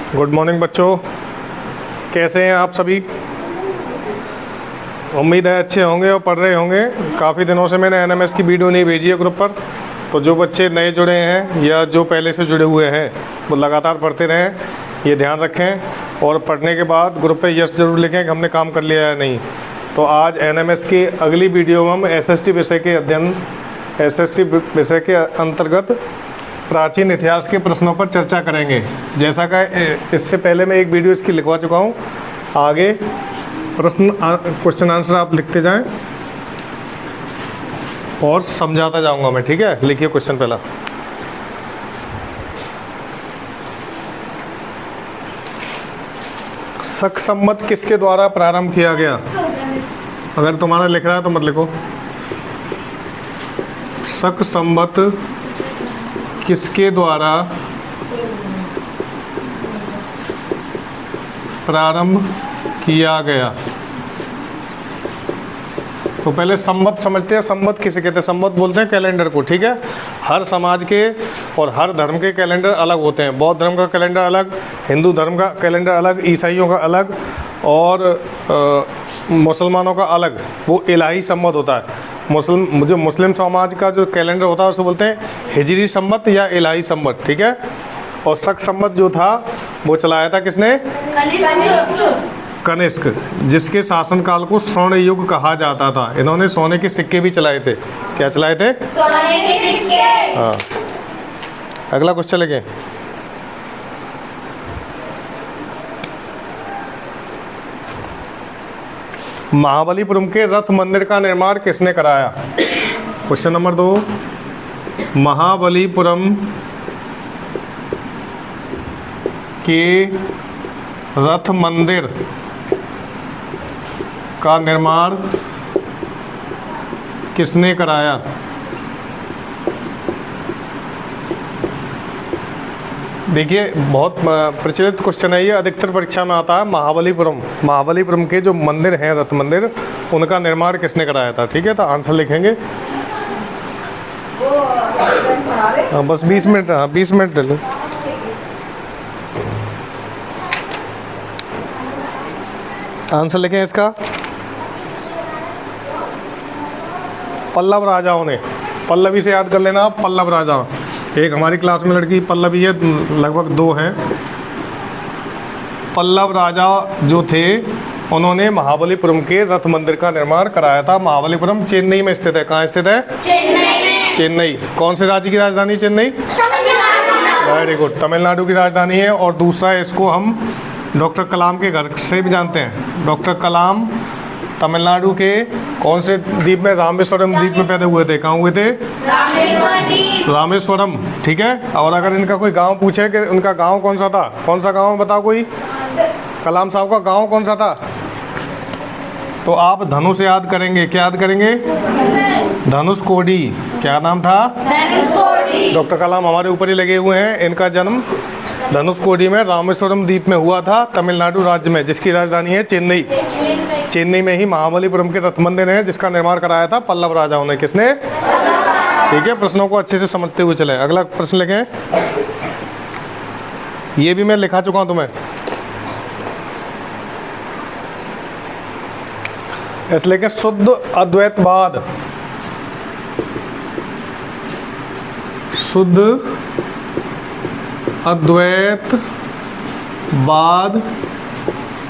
Good morning बच्चों, कैसे हैं आप सभी। उम्मीद है अच्छे होंगे और पढ़ रहे होंगे। काफ़ी दिनों से मैंने एनएमएस की वीडियो नहीं भेजी है ग्रुप पर, तो जो बच्चे नए जुड़े हैं या जो पहले से जुड़े हुए हैं वो लगातार पढ़ते रहें, ये ध्यान रखें। और पढ़ने के बाद ग्रुप पे यस ज़रूर लिखें कि हमने काम कर लिया या नहीं। तो आज एनएमएस की अगली वीडियो में हम एसएसटी विषय के अध्ययन, एसएसटी विषय के अंतर्गत प्राचीन इतिहास के प्रश्नों पर चर्चा करेंगे। जैसा कि इससे पहले मैं एक वीडियो इसकी लिखवा चुका हूँ। आगे क्वेश्चन आंसर आप लिखते जाएं और समझाता जाऊंगा मैं, ठीक है। लिखिए क्वेश्चन पहला। शक संवत किसके द्वारा प्रारंभ किया गया। अगर तुम्हारा लिख रहा है तो मत लिखो। शक संवत किसके द्वारा प्रारंभ किया गया। तो पहले संवत समझते हैं। संवत किसे कहते हैं? संवत बोलते हैं कैलेंडर को, ठीक है। हर समाज के और हर धर्म के कैलेंडर अलग होते हैं। बौद्ध धर्म का कैलेंडर अलग, हिंदू धर्म का कैलेंडर अलग, ईसाइयों का अलग और मुसलमानों का अलग। वो इलाही संवत होता है। जो मुस्लिम समाज का जो कैलेंडर होता है उसको बोलते हैं हिजरी संवत या इलाही संवत, ठीक है। और शक संवत जो था वो चलाया था किसने? कनिष्क, जिसके शासनकाल को स्वर्ण युग कहा जाता था। इन्होंने सोने के सिक्के भी चलाए थे। क्या चलाए थे? सोने के सिक्के। हाँ। अगला क्वेश्चन लेके। महाबलीपुरम के रथ मंदिर का निर्माण किसने कराया? Question number 2। महाबलीपुरम के रथ मंदिर का निर्माण किसने कराया? देखिए, बहुत प्रचलित क्वेश्चन है ये, अधिकतर परीक्षा में आता है। महाबलीपुरम के जो मंदिर हैं, रथ मंदिर, उनका निर्माण किसने कराया था, ठीक है। तो आंसर लिखेंगे। हाँ, बस 20 मिनट। हाँ, 20 मिनट ले लो। आंसर लिखें इसका। पल्लव राजाओं ने। पल्लवी से याद कर लेना आप, पल्लव राजा। एक हमारी क्लास में लड़की पल्लवी है, लगभग 2 हैं। पल्लव राजा जो थे उन्होंने महाबलीपुरम के रथ मंदिर का निर्माण कराया था। महाबलीपुरम चेन्नई में स्थित है। कहाँ स्थित है? चेन्नई। कौन से राज्य की राजधानी? चेन्नई। वेरी गुड, तमिलनाडु की राजधानी है। और दूसरा, इसको हम डॉक्टर कलाम के घर से भी जानते हैं। डॉक्टर कलाम तमिलनाडु के कौन से द्वीप में? रामेश्वरम द्वीप में पैदा हुए थे। कहाँ हुए थे? रामेश्वरम, ठीक है। और अगर इनका कोई गांव पूछे कि उनका गांव कौन सा था, कौन सा गांव बताओ कोई? कलाम साहब का गांव कौन सा था? तो आप धनुष याद करेंगे। क्या याद करेंगे? धनुषकोडी। क्या नाम था? डॉक्टर कलाम हमारे ऊपर ही लगे हुए हैं। इनका जन्म धनुषकोडी में रामेश्वरम द्वीप में हुआ था, तमिलनाडु राज्य में, जिसकी राजधानी है चेन्नई। चेन्नई में ही महाबलीपुरम के रथ मंदिर है, जिसका निर्माण कराया था पल्लव राजाओं ने। किसने? ठीक है, प्रश्नों को अच्छे से समझते हुए चले। अगला प्रश्न लिखें। ये भी मैं लिखा चुका हूं तुम्हें। इसलिए कि शुद्ध अद्वैतवाद, शुद्ध अद्वैतवाद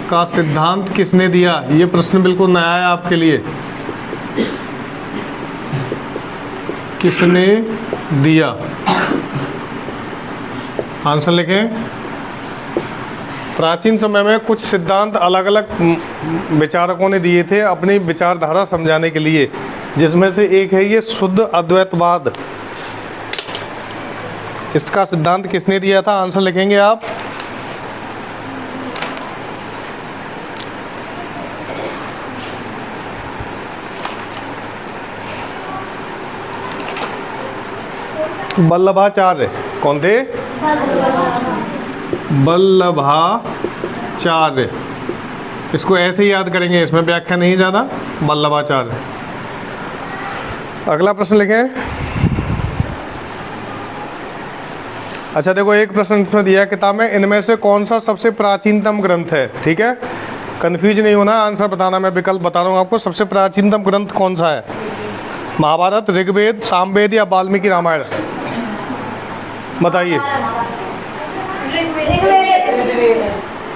का सिद्धांत किसने दिया? ये प्रश्न बिल्कुल नया है आपके लिए। किसने दिया? आंसर लिखें। प्राचीन समय में कुछ सिद्धांत अलग अलग विचारकों ने दिए थे अपनी विचारधारा समझाने के लिए, जिसमें से एक है ये शुद्ध अद्वैतवाद। इसका सिद्धांत किसने दिया था? आंसर लिखेंगे आप। वल्लभाचार्य। कौन थे? वल्लभाचार्य। इसको ऐसे ही याद करेंगे, इसमें व्याख्या नहीं ज़्यादा। वल्लभाचार्य। अगला प्रश्न लिखें। अच्छा देखो, एक प्रश्न इसमें दिया है किताब में, इनमें से कौन सा सबसे प्राचीनतम ग्रंथ है? ठीक है, कंफ्यूज नहीं होना, आंसर बताना। मैं विकल्प बता रहा हूँ आपको। सबसे प्राचीनतम ग्रंथ कौन सा है? महाभारत, ऋग्वेद, सामवेद या वाल्मीकि रामायण? बताइए।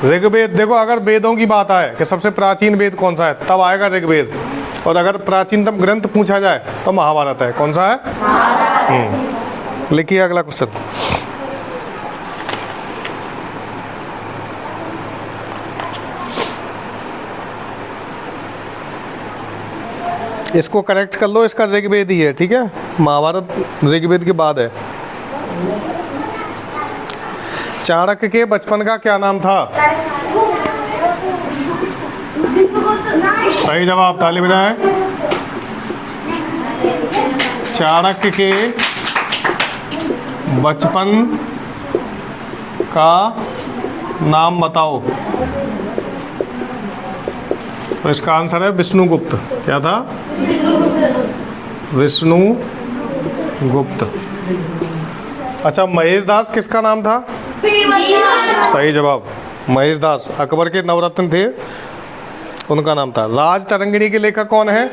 ऋग्वेद। देखो, अगर वेदों की बात आए कि सबसे प्राचीन वेद कौन सा है, तब आएगा ऋग्वेद। और अगर प्राचीनतम ग्रंथ पूछा जाए तो महाभारत है। कौन सा है? लिखिए अगला क्वेश्चन। इसको करेक्ट कर लो, इसका ऋग्वेद ही है। ठीक है, महाभारत ऋग्वेद के बाद है। चाणक्य के बचपन का क्या नाम था? सही जवाब, ताली बजाएं। चाणक्य के बचपन का नाम बताओ। तो इसका आंसर है विष्णुगुप्त। क्या था? विष्णुगुप्त। अच्छा, महेश दास किसका नाम था? सही जवाब, महेश दास अकबर के नवरत्न थे, उनका नाम था। राज तरंगिणी के लेखक कौन है?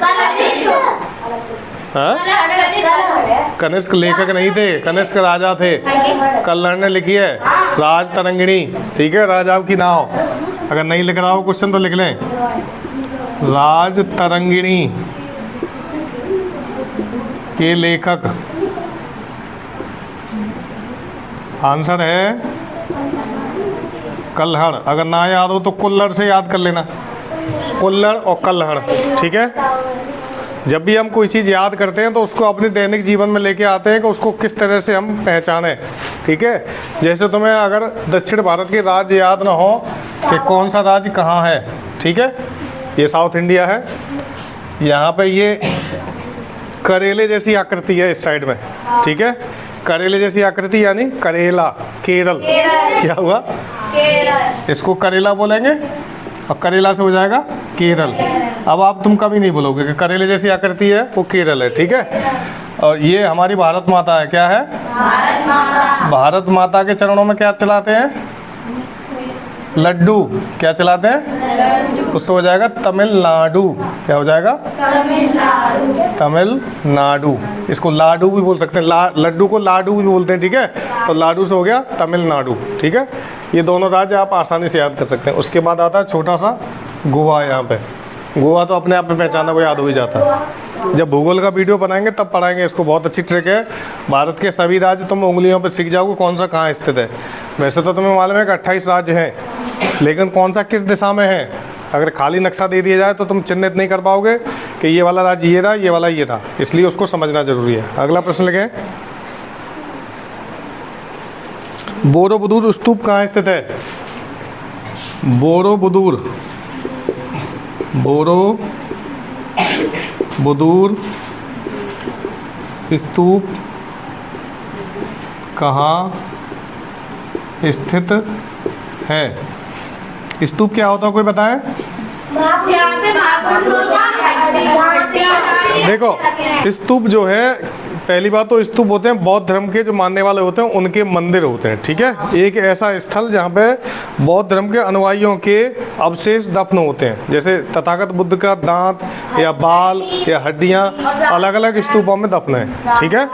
कनिष्क लेखक नहीं थे, कनिष्क राजा थे। कल्हड़ ने लिखी है राज तरंगिणी। ठीक है, राजाओं की नाव। अगर नहीं लिख रहा हो क्वेश्चन तो लिख लें, राज तरंगिणी के लेखक। आंसर है कल्हड़। अगर ना याद हो तो कुल्हड़ से याद कर लेना, कुल्हड़ और कल्हड़। ठीक है, जब भी हम कोई चीज़ याद करते हैं तो उसको अपने दैनिक जीवन में लेके आते हैं कि उसको किस तरह से हम पहचानें। ठीक है, जैसे तुम्हें अगर दक्षिण भारत के राज्य याद ना हो कि कौन सा राज्य कहाँ है। ठीक है, ये साउथ इंडिया है, यहाँ पे ये करेले जैसी आकृति है इस साइड में। ठीक है, करेले जैसी आकृति यानी करेला, केरल। क्या हुआ? केरल। इसको करेला बोलेंगे और करेला से हो जाएगा केरल। अब आप तुम कभी नहीं बोलोगे कि करेले जैसी आकृति है वो केरल है। ठीक है, और ये हमारी भारत माता है। क्या है? भारत माता। भारत माता के चरणों में क्या चलाते हैं? लड्डू। क्या चलाते हैं? उससे हो जाएगा तमिलनाडु। क्या हो जाएगा? तमिलनाडु। इसको लाडू भी बोल सकते हैं, लड्डू को लाडू भी बोलते हैं। ठीक है, तो लाडू से हो गया तमिलनाडु। ठीक है, ये दोनों राज्य आप आसानी से याद कर सकते हैं। उसके बाद आता है छोटा सा गोवा। यहाँ पे गोवा तो अपने आप में पहचाना को याद हो ही जाता है। जब भूगोल का वीडियो बनाएंगे तब पढ़ाएंगे इसको, बहुत अच्छी ट्रिक है। भारत के सभी राज्य तुम उंगलियों पर सीख जाओगे कौन सा कहाँ स्थित है। वैसे तो तुम्हें मालूम है कि 28 राज्य हैं, लेकिन कौन सा किस दिशा में है, अगर खाली नक्शा दे दिया जाए तो तुम चिन्हित नहीं कर पाओगे कि ये वाला राज्य ये रहा, ये वाला ये रहा। इसलिए उसको समझना जरूरी है। अगला प्रश्न लिखें, बोरोबुदुर स्तूप कहाँ स्थित है? बोरोबुदुर स्तूप कहाँ स्थित है? स्तूप क्या होता है, कोई बताए? देखो, स्तूप जो है, पहली बात तो स्तूप होते हैं बौद्ध धर्म के जो मानने वाले होते हैं उनके मंदिर होते हैं। ठीक है, एक ऐसा स्थल जहाँ पे बौद्ध धर्म के अनुयायियों के अवशेष दफन होते हैं, जैसे तथागत बुद्ध का दांत या बाल या हड्डियाँ अलग अलग स्तूपों में दफन है। ठीक है,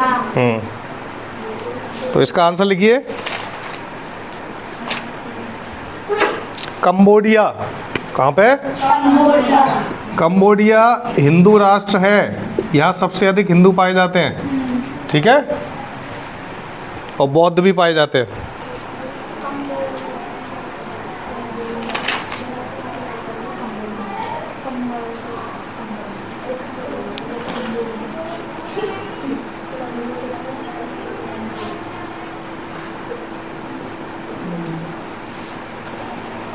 तो इसका आंसर लिखिए कंबोडिया। कहाँ पे? कंबोडिया हिंदू राष्ट्र है, यहाँ सबसे अधिक हिंदू पाए जाते हैं। ठीक है, और बौद्ध भी पाए जाते हैं।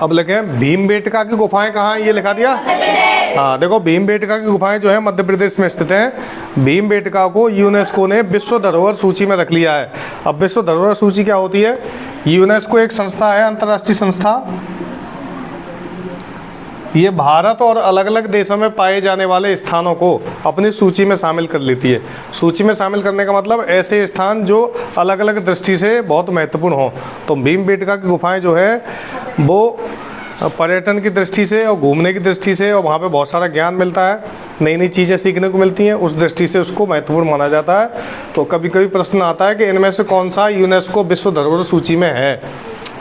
अब लिखे भीमबेटका की गुफाएं कहाँ हैं, ये लिखा दिया। हाँ देखो, भीमबेटका की गुफाएं जो है मध्य प्रदेश में स्थित हैं। भीमबेटका को यूनेस्को ने विश्व धरोहर सूची में रख लिया है। अब विश्व धरोहर सूची क्या होती है? यूनेस्को एक संस्था है, अंतर्राष्ट्रीय संस्था, ये भारत और अलग अलग देशों में पाए जाने वाले स्थानों को अपनी सूची में शामिल कर लेती है। सूची में शामिल करने का मतलब ऐसे स्थान जो अलग अलग दृष्टि से बहुत महत्वपूर्ण हो। तो भीमबेटका की गुफाएं जो है वो पर्यटन की दृष्टि से और घूमने की दृष्टि से, और वहाँ पे बहुत सारा ज्ञान मिलता है, नई नई चीज़ें सीखने को मिलती हैं, उस दृष्टि से उसको महत्वपूर्ण माना जाता है। तो कभी कभी प्रश्न आता है कि इनमें से कौन सा यूनेस्को विश्व धरोहर सूची में है।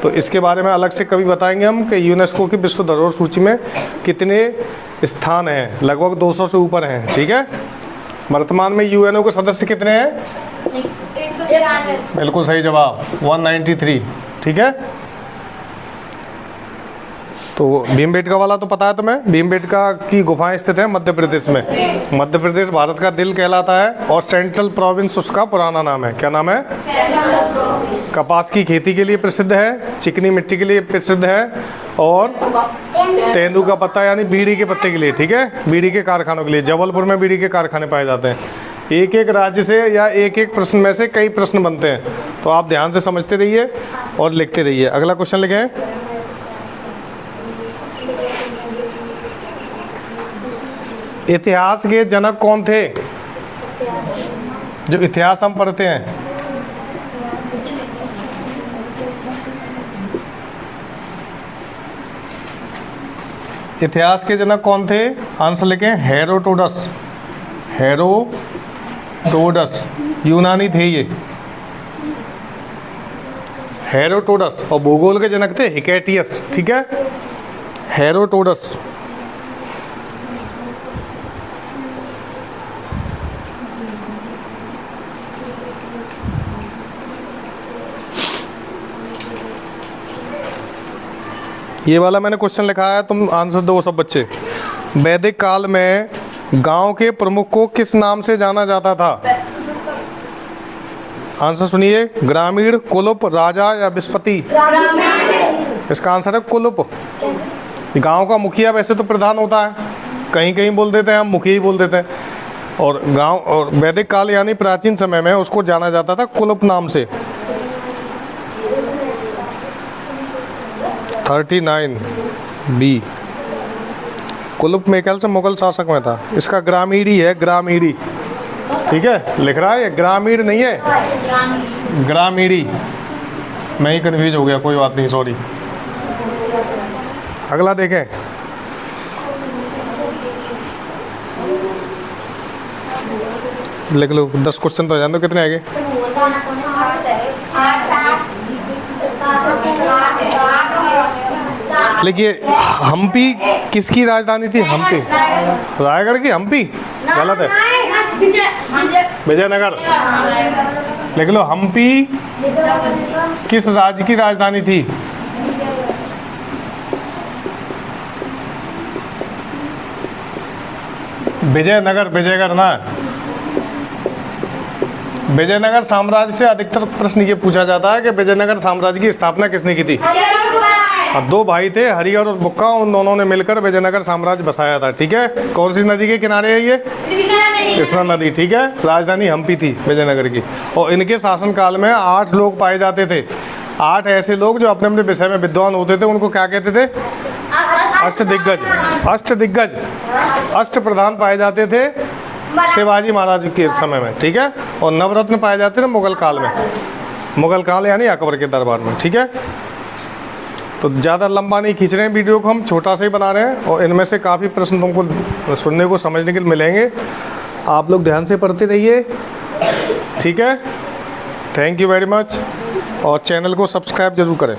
तो इसके बारे में अलग से कभी बताएंगे हम कि यूनेस्को की विश्व धरोहर सूची में कितने स्थान हैं। लगभग 200 से ऊपर हैं। ठीक है। वर्तमान में यूएनओ के सदस्य कितने हैं? 193। बिल्कुल सही जवाब, 193। ठीक है। तो भीमबेटका वाला तो पता है तुम्हें। भीमबेटका की गुफाएं स्थित है मध्य प्रदेश में। मध्य प्रदेश भारत का दिल कहलाता है और सेंट्रल प्रोविंस उसका पुराना नाम है। क्या नाम है? कपास की खेती के लिए प्रसिद्ध है, चिकनी मिट्टी के लिए प्रसिद्ध है, और तेंदू का पत्ता यानी बीड़ी के पत्ते के लिए। ठीक है। बीड़ी के कारखानों के लिए जबलपुर में बीड़ी के कारखाने पाए जाते हैं। एक एक राज्य से या एक एक प्रश्न में से कई प्रश्न बनते हैं, तो आप ध्यान से समझते रहिए और लिखते रहिए। अगला क्वेश्चन लिखें। इतिहास के जनक कौन थे? जो इतिहास हम पढ़ते हैं, इतिहास के जनक कौन थे? आंसर लिखें। हेरोडोटस। हेरोडोटस यूनानी थे ये, हेरोडोटस। और भूगोल के जनक थे हिकेटियस। ठीक है। हेरोडोटस। ये वाला मैंने क्वेश्चन लिखा है, तुम आंसर दो सब बच्चे। वैदिक काल में गांव के प्रमुख को किस नाम से जाना जाता था? आंसर सुनिए। ग्रामीण, कुलुप, राजा या विस्पति? इसका आंसर है कुलुप। गांव का मुखिया वैसे तो प्रधान होता है, कहीं कहीं बोल देते हैं हम मुखिया ही बोल देते हैं, और गांव और वैदिक काल यानी प्राचीन समय में उसको जाना जाता था कुलुप नाम से। 39 बी। कुलुप मेरे ख्याल से मुगल शासक में था। इसका ग्रामीणी है, ग्रामीणी। ठीक है। लिख रहा है ये ग्रामीण नहीं है, ग्रामीणी। मैं ही कन्फ्यूज हो गया, कोई बात नहीं, सॉरी। अगला देखें। लिख लो, 10 क्वेश्चन तो जान दो। कितने आएंगे? देखिए, हम्पी किसकी राजधानी थी? हम्पी रायगढ़ की। हम्पी गलत है, विजयनगर। लिख लो, हम्पी किस राज्य की राजधानी थी? विजयनगर। विजयगढ़ ना। विजयनगर साम्राज्य से अधिकतर प्रश्न ये पूछा जाता है कि विजयनगर साम्राज्य की स्थापना किसने की थी? दो भाई थे, हरिहर और बुक्का, उन दोनों ने मिलकर विजयनगर साम्राज्य बसाया था। ठीक है। कौन सी नदी के किनारे है ये? कृष्णा नदी। ठीक है। राजधानी हम्पी थी विजयनगर की। और इनके शासनकाल में 8 लोग पाए जाते थे। 8 ऐसे लोग जो अपने अपने विषय में विद्वान होते थे, उनको क्या कहते थे? अष्टदिग्गज। अष्टदिग्गज, अष्ट प्रधान पाए जाते थे शिवाजी महाराज के समय में। ठीक है। और नवरत्न पाए जाते थे मुगल काल में। मुगल काल यानी अकबर के दरबार में। ठीक है। तो ज़्यादा लंबा नहीं खींच रहे हैं वीडियो को, हम छोटा सा ही बना रहे हैं, और इनमें से काफ़ी प्रश्न तुमको सुनने को समझने के लिए मिलेंगे। आप लोग ध्यान से पढ़ते रहिए। ठीक है। थैंक यू वेरी मच, और चैनल को सब्सक्राइब जरूर करें।